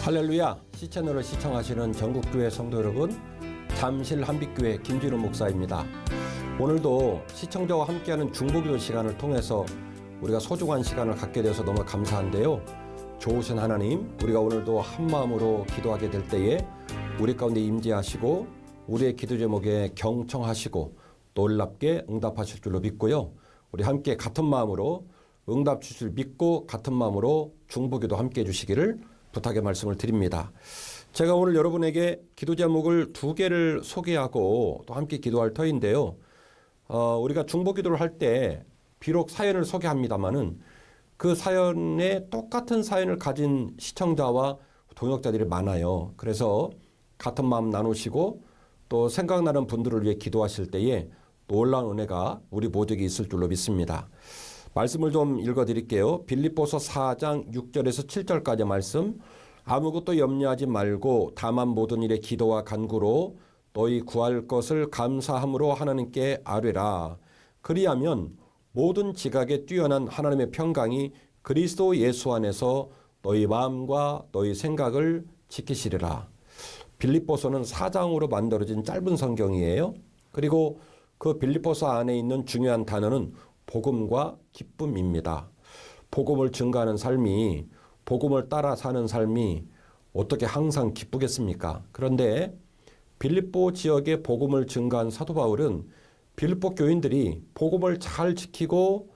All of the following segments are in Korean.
할렐루야, 시채널을 시청하시는 전국교회 성도 여러분, 잠실 한빛교회 김진우 목사입니다. 오늘도 시청자와 함께하는 중보기도 시간을 통해서 우리가 소중한 시간을 갖게 되어서 너무 감사한데요. 좋으신 하나님, 우리가 오늘도 한마음으로 기도하게 될 때에 우리 가운데 임재하시고 우리의 기도 제목에 경청하시고 놀랍게 응답하실 줄로 믿고요. 우리 함께 같은 마음으로 응답 주실 믿고 같은 마음으로 중보기도 함께 해주시기를 부탁의 말씀을 드립니다. 제가 오늘 여러분에게 기도 제목을 2개를 소개하고 또 함께 기도할 터인데요. 우리가 중보기도를 할 때 비록 사연을 소개합니다마는 그 사연에 똑같은 사연을 가진 시청자와 동역자들이 많아요. 그래서 같은 마음 나누시고 또 생각나는 분들을 위해 기도하실 때에 놀라운 은혜가 우리 모두에게 있을 줄로 믿습니다. 말씀을 좀 읽어드릴게요. 빌립보서 4장 6절에서 7절까지 말씀. 아무것도 염려하지 말고 다만 모든 일에 기도와 간구로 너희 구할 것을 감사함으로 하나님께 아뢰라. 그리하면 모든 지각에 뛰어난 하나님의 평강이 그리스도 예수 안에서 너희 마음과 너희 생각을 지키시리라. 빌립보서는 4장으로 만들어진 짧은 성경이에요. 그리고 그 빌립보서 안에 있는 중요한 단어는 복음과 기쁨입니다. 복음을 증거하는 삶이, 복음을 따라 사는 삶이 어떻게 항상 기쁘겠습니까? 그런데 빌립보 지역의 복음을 증거한 사도 바울은 빌립보 교인들이 복음을 잘 지키고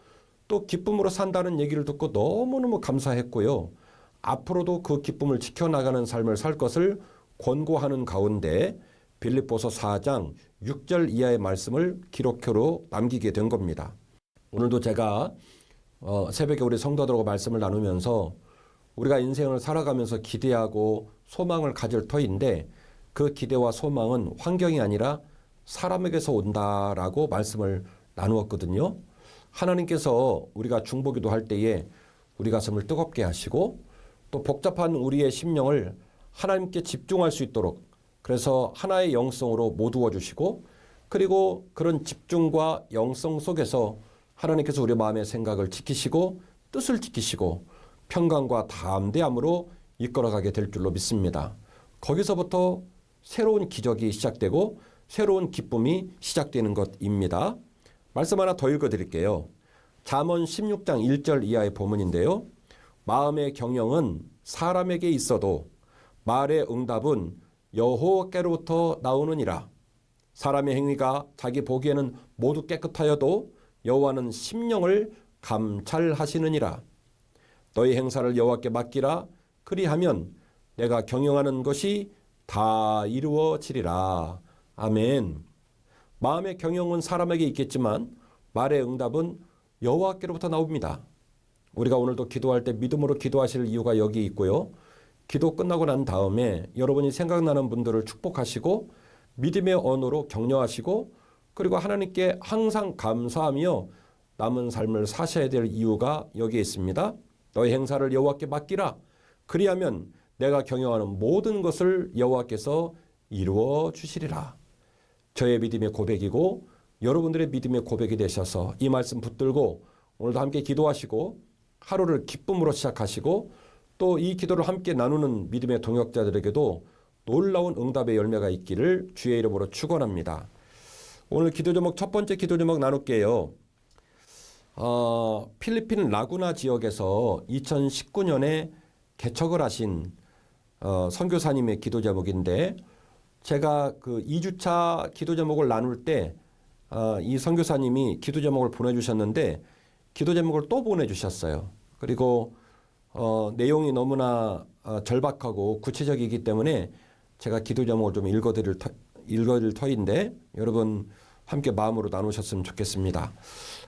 또 기쁨으로 산다는 얘기를 듣고 너무너무 감사했고요. 앞으로도 그 기쁨을 지켜나가는 삶을 살 것을 권고하는 가운데 빌립보서 4장 6절 이하의 말씀을 기록표로 남기게 된 겁니다. 오늘도 제가 새벽에 우리 성도들하고 말씀을 나누면서 우리가 인생을 살아가면서 기대하고 소망을 가질 터인데 그 기대와 소망은 환경이 아니라 사람에게서 온다라고 말씀을 나누었거든요. 하나님께서 우리가 중보기도 할 때에 우리 가슴을 뜨겁게 하시고 또 복잡한 우리의 심령을 하나님께 집중할 수 있도록 그래서 하나의 영성으로 모두어 주시고 그리고 그런 집중과 영성 속에서 하나님께서 우리 마음의 생각을 지키시고 뜻을 지키시고 평강과 담대함으로 이끌어가게 될 줄로 믿습니다. 거기서부터 새로운 기적이 시작되고 새로운 기쁨이 시작되는 것입니다. 말씀 하나 더 읽어드릴게요. 잠언 16장 1절 이하의 본문인데요. 마음의 경영은 사람에게 있어도 말의 응답은 여호와께로부터 나오느니라. 사람의 행위가 자기 보기에는 모두 깨끗하여도 여호와는 심령을 감찰하시느니라. 너희 행사를 여호와께 맡기라. 그리하면 내가 경영하는 것이 다 이루어지리라. 아멘. 마음의 경영은 사람에게 있겠지만 말의 응답은 여호와께로부터 나옵니다. 우리가 오늘도 기도할 때 믿음으로 기도하실 이유가 여기 있고요. 기도 끝나고 난 다음에 여러분이 생각나는 분들을 축복하시고 믿음의 언어로 격려하시고 그리고 하나님께 항상 감사하며 남은 삶을 사셔야 될 이유가 여기에 있습니다. 너희 행사를 여호와께 맡기라. 그리하면 내가 경영하는 모든 것을 여호와께서 이루어 주시리라. 저의 믿음의 고백이고 여러분들의 믿음의 고백이 되셔서 이 말씀 붙들고 오늘도 함께 기도하시고 하루를 기쁨으로 시작하시고 또 이 기도를 함께 나누는 믿음의 동역자들에게도 놀라운 응답의 열매가 있기를 주의 이름으로 축원합니다. 오늘 기도 제목 첫 번째 기도 제목 나눌게요. 필리핀 라구나 지역에서 2019년에 개척을 하신 선교사님의 기도 제목인데 제가 그 2주차 기도 제목을 나눌 때 이 선교사님이 기도 제목을 보내주셨는데 기도 제목을 또 보내주셨어요. 그리고 내용이 너무나 절박하고 구체적이기 때문에 제가 기도 제목을 좀 읽어드릴 터인데 여러분 함께 마음으로 나누셨으면 좋겠습니다.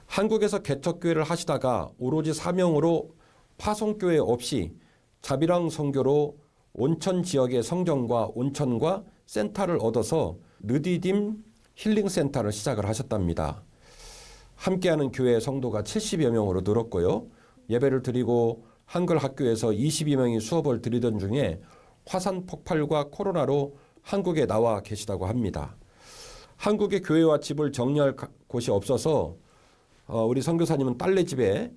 한국에서 개척교회를 하시다가 오로지 사명으로 파송교회 없이 자비랑 선교로 온천 지역의 성전과 온천과 센터를 얻어서 느디딤 힐링센터를 시작을 하셨답니다. 함께하는 교회 성도가 70여 명으로 늘었고요. 예배를 드리고 한글 학교에서 22명이 수업을 드리던 중에 화산 폭발과 코로나로 한국에 나와 계시다고 합니다. 한국의 교회와 집을 정리할 곳이 없어서 우리 선교사님은 딸네 집에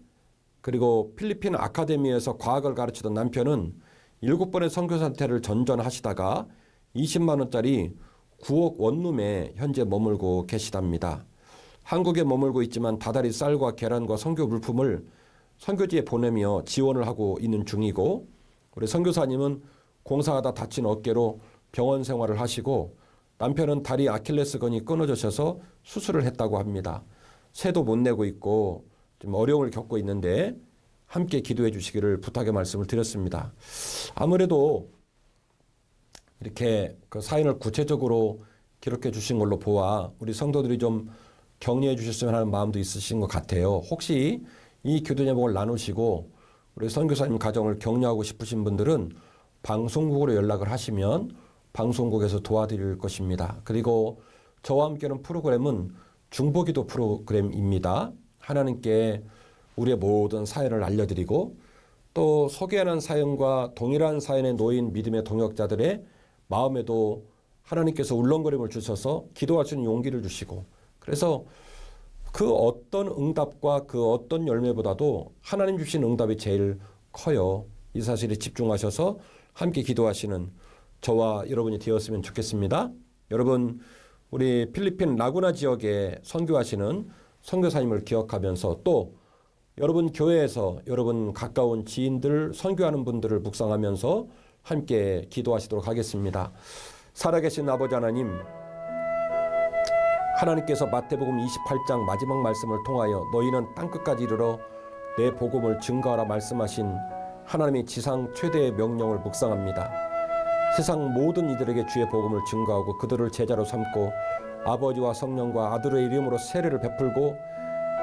그리고 필리핀 아카데미에서 과학을 가르치던 남편은 7번의 선교 사태를 전전하시다가 20만 원짜리 9억 원룸에 현재 머물고 계시답니다. 한국에 머물고 있지만 다달이 쌀과 계란과 선교 물품을 선교지에 보내며 지원을 하고 있는 중이고, 우리 선교사님은 공사하다 다친 어깨로 병원 생활을 하시고, 남편은 다리 아킬레스건이 끊어져서 수술을 했다고 합니다. 세도 못 내고 있고 좀 어려움을 겪고 있는데 함께 기도해 주시기를 부탁의 말씀을 드렸습니다. 아무래도 이렇게 그 사연을 구체적으로 기록해 주신 걸로 보아 우리 성도들이 좀 격려해 주셨으면 하는 마음도 있으신 것 같아요. 혹시 이 기도 제목을 나누시고 우리 선교사님 가정을 격려하고 싶으신 분들은 방송국으로 연락을 하시면 방송국에서 도와드릴 것입니다. 그리고 저와 함께하는 프로그램은 중보기도 프로그램입니다. 하나님께 우리의 모든 사연을 알려드리고 또 소개하는 사연과 동일한 사연에 놓인 믿음의 동역자들의 마음에도 하나님께서 울렁거림을 주셔서 기도할 수 있는 용기를 주시고, 그래서 그 어떤 응답과 그 어떤 열매보다도 하나님 주신 응답이 제일 커요. 이 사실에 집중하셔서 함께 기도하시는 저와 여러분이 되었으면 좋겠습니다. 여러분, 우리 필리핀 라구나 지역에 선교하시는 선교사님을 기억하면서 또 여러분 교회에서 여러분 가까운 지인들 선교하는 분들을 묵상하면서 함께 기도하시도록 하겠습니다. 살아계신 아버지 하나님, 하나님께서 마태복음 28장 마지막 말씀을 통하여 너희는 땅끝까지 이르러 내 복음을 증거하라 말씀하신 하나님의 지상 최대의 명령을 묵상합니다. 세상 모든 이들에게 주의 복음을 증거하고 그들을 제자로 삼고 아버지와 성령과 아들의 이름으로 세례를 베풀고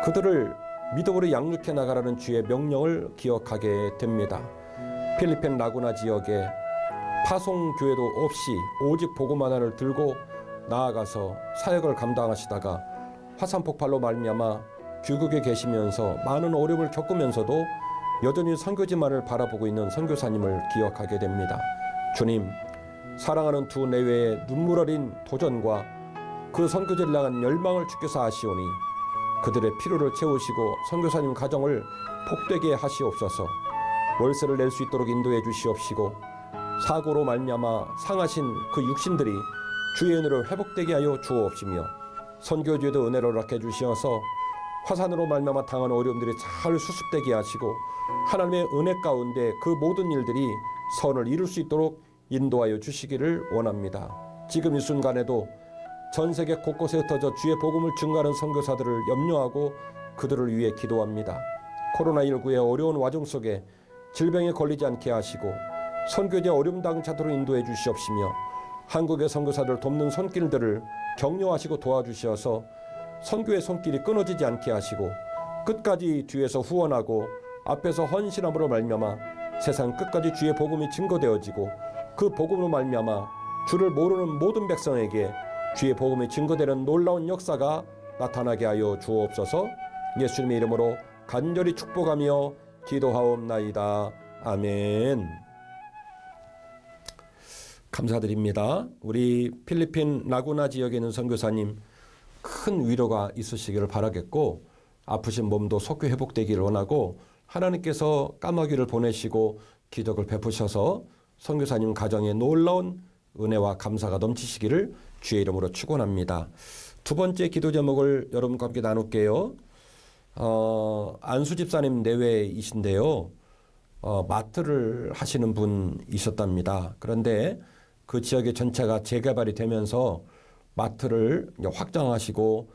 그들을 믿음으로 양육해 나가라는 주의 명령을 기억하게 됩니다. 필리핀 라구나 지역에 파송교회도 없이 오직 복음 하나를 들고 나아가서 사역을 감당하시다가 화산폭발로 말미암아 귀국에 계시면서 많은 어려움을 겪으면서도 여전히 선교지만을 바라보고 있는 선교사님을 기억하게 됩니다. 주님, 사랑하는 두 내외의 눈물 어린 도전과 그 선교지를 향한 열망을 주께서 아시오니 그들의 필요를 채우시고 선교사님 가정을 복되게 하시옵소서. 월세를 낼 수 있도록 인도해 주시옵시고 사고로 말미암아 상하신 그 육신들이 주의 은혜로 회복되게 하여 주옵시며 선교주에도 은혜를 허락해 주시어서 화산으로 말미암아 당한 어려움들이 잘 수습되게 하시고 하나님의 은혜 가운데 그 모든 일들이 선을 이룰 수 있도록 인도하여 주시기를 원합니다. 지금 이 순간에도 전 세계 곳곳에 흩어져 주의 복음을 증거하는 선교사들을 염려하고 그들을 위해 기도합니다. 코로나19의 어려운 와중 속에 질병에 걸리지 않게 하시고 선교제 어려움 당한 자들을 인도해 주시옵시며 한국의 선교사들 돕는 손길들을 격려하시고 도와주셔서 선교의 손길이 끊어지지 않게 하시고 끝까지 뒤에서 후원하고 앞에서 헌신함으로 말미암아 세상 끝까지 주의 복음이 증거되어지고 그 복음으로 말미암아 주를 모르는 모든 백성에게 주의 복음이 증거되는 놀라운 역사가 나타나게 하여 주옵소서. 예수님의 이름으로 간절히 축복하며 기도하옵나이다. 아멘. 감사드립니다. 우리 필리핀 라구나 지역에 있는 선교사님 큰 위로가 있으시기를 바라겠고 아프신 몸도 속히 회복되기를 원하고 하나님께서 까마귀를 보내시고 기적을 베푸셔서 선교사님 가정에 놀라운 은혜와 감사가 넘치시기를 주의 이름으로 축원합니다. 두 번째 기도 제목을 여러분과 함께 나눌게요. 안수 집사님 내외이신데요. 마트를 하시는 분이셨답니다. 그런데 그 지역의 전체가 재개발이 되면서 마트를 확장하시고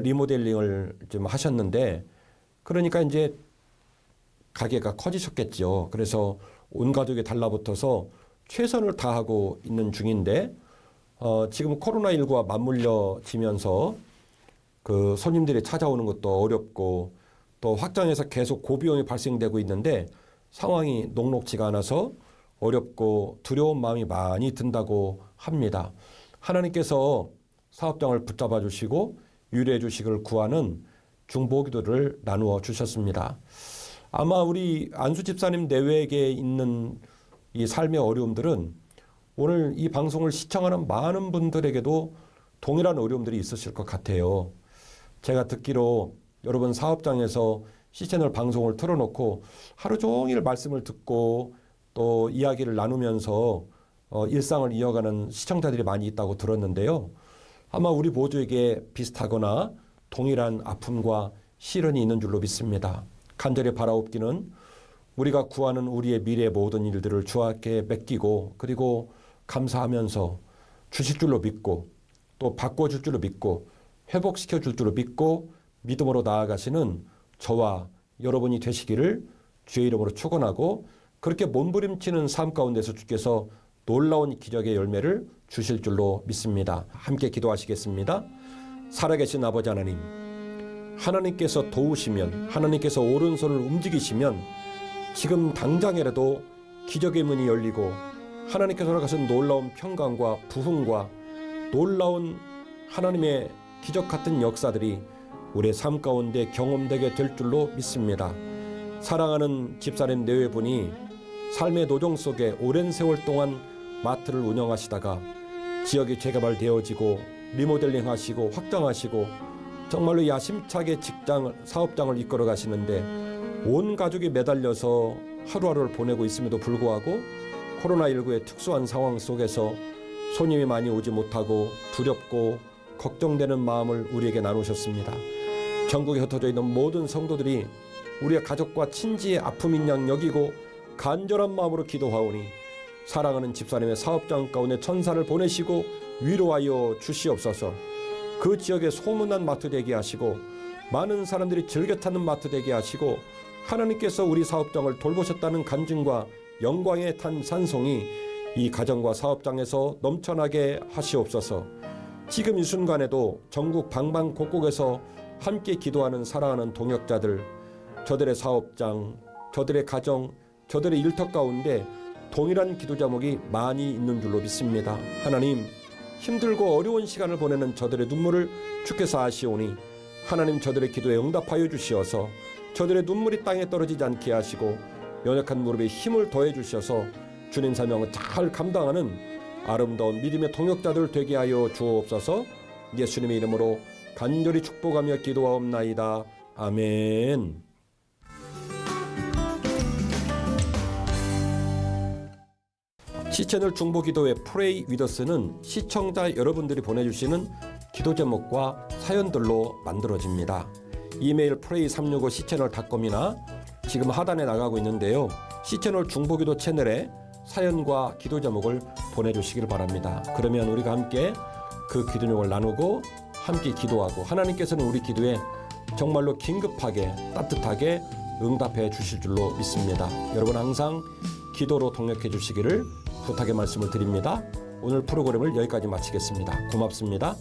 리모델링을 좀 하셨는데 그러니까 이제 가게가 커지셨겠죠. 그래서 온 가족이 달라붙어서 최선을 다하고 있는 중인데 지금 코로나19와 맞물려지면서 그 손님들이 찾아오는 것도 어렵고 또 확장해서 계속 고비용이 발생되고 있는데 상황이 녹록지가 않아서 어렵고 두려운 마음이 많이 든다고 합니다. 하나님께서 사업장을 붙잡아 주시고 유래해 주시기를 구하는 중보기도를 나누어 주셨습니다. 아마 우리 안수 집사님 내외에 있는 이 삶의 어려움들은 오늘 이 방송을 시청하는 많은 분들에게도 동일한 어려움들이 있으실 것 같아요. 제가 듣기로 여러분 사업장에서 C채널 방송을 틀어놓고 하루 종일 말씀을 듣고 또 이야기를 나누면서 일상을 이어가는 시청자들이 많이 있다고 들었는데요. 아마 우리 모두에게 비슷하거나 동일한 아픔과 시련이 있는 줄로 믿습니다. 간절히 바라옵기는 우리가 구하는 우리의 미래의 모든 일들을 주께 맡기고 그리고 감사하면서 주실 줄로 믿고 또 바꿔줄 줄로 믿고 회복시켜 줄 줄로 믿고 믿음으로 나아가시는 저와 여러분이 되시기를 주의 이름으로 축원하고 그렇게 몸부림치는 삶 가운데서 주께서 놀라운 기적의 열매를 주실 줄로 믿습니다. 함께 기도하시겠습니다. 살아계신 아버지 하나님, 하나님께서 도우시면 하나님께서 오른손을 움직이시면 지금 당장이라도 기적의 문이 열리고 하나님께서 허락하신 놀라운 평강과 부흥과 놀라운 하나님의 기적 같은 역사들이 우리의 삶 가운데 경험되게 될 줄로 믿습니다. 사랑하는 집사님 네외분이 삶의 노정 속에 오랜 세월 동안 마트를 운영하시다가 지역이 재개발되어지고 리모델링 하시고 확장하시고 정말로 야심차게 사업장을 이끌어 가시는데 온 가족이 매달려서 하루하루를 보내고 있음에도 불구하고 코로나19의 특수한 상황 속에서 손님이 많이 오지 못하고 두렵고 걱정되는 마음을 우리에게 나누셨습니다. 전국에 흩어져 있는 모든 성도들이 우리의 가족과 친지의 아픔인 양 여기고 간절한 마음으로 기도하오니 사랑하는 집사님의 사업장 가운데 천사를 보내시고 위로하여 주시옵소서. 그 지역에 소문난 마트 되게 하시고 많은 사람들이 즐겨 찾는 마트 되게 하시고 하나님께서 우리 사업장을 돌보셨다는 간증과 영광의 찬송이 이 가정과 사업장에서 넘쳐나게 하시옵소서. 지금 이 순간에도 전국 방방곡곡에서 함께 기도하는 사랑하는 동역자들, 저들의 사업장, 저들의 가정, 저들의 일터 가운데 동일한 기도 제목이 많이 있는 줄로 믿습니다. 하나님, 힘들고 어려운 시간을 보내는 저들의 눈물을 주께서 아시오니 하나님 저들의 기도에 응답하여 주시어서 저들의 눈물이 땅에 떨어지지 않게 하시고 연약한 무릎에 힘을 더해 주셔서 주님 사명을 잘 감당하는 아름다운 믿음의 동역자들 되게 하여 주옵소서. 예수님의 이름으로 간절히 축복하며 기도하옵나이다. 아멘. 시채널 중보기도회 프레이 위더스는 시청자 여러분들이 보내주시는 기도 제목과 사연들로 만들어집니다. 이메일 pray365시채널.com이나 지금 하단에 나가고 있는데요. 시채널 중보기도 채널에 사연과 기도 제목을 보내주시길 바랍니다. 그러면 우리가 함께 그 기도 내용을 나누고 함께 기도하고 하나님께서는 우리 기도에 정말로 긴급하게 따뜻하게 응답해 주실 줄로 믿습니다. 여러분 항상 기도로 동역해 주시기를 부탁의 말씀을 드립니다. 오늘 프로그램을 여기까지 마치겠습니다. 고맙습니다.